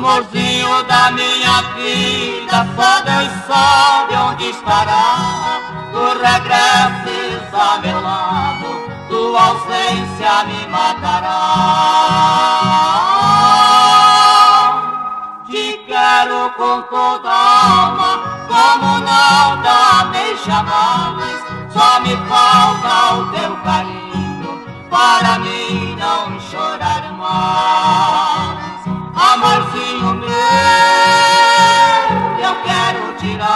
Amorzinho da minha vida, só Deus sabe onde estará. Tu regresses a meu lado, tua ausência me matará. Te quero com toda a alma, como nada me jamais. Só me falta o teu carinho, para mim não chorar mais. Amorzinho meu, eu quero tirar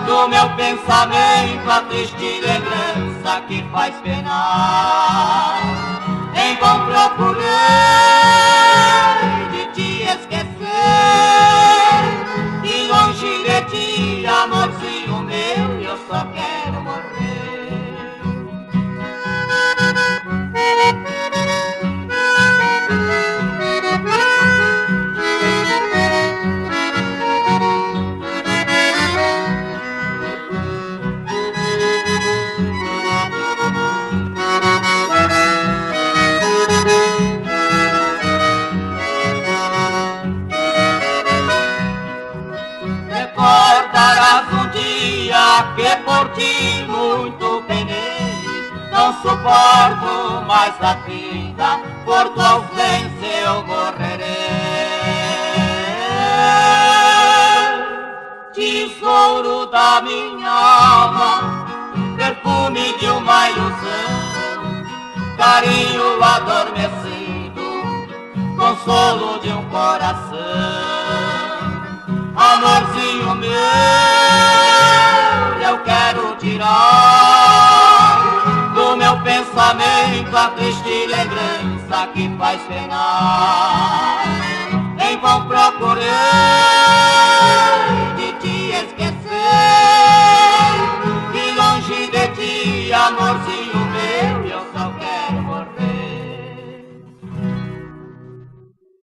do meu pensamento a triste lembrança que faz penar. Em vão procurei de te esquecer, e longe de ti, amorzinho meu, eu só quero morrer. Que por ti muito penei, não suporto mais a vida, por tua ausência eu morrerei. Tesouro da minha alma, perfume de uma ilusão, carinho adormecido, consolo de um coração. Amorzinho meu, eu quero tirar do meu pensamento a triste lembrança que faz penar. Em vão procurei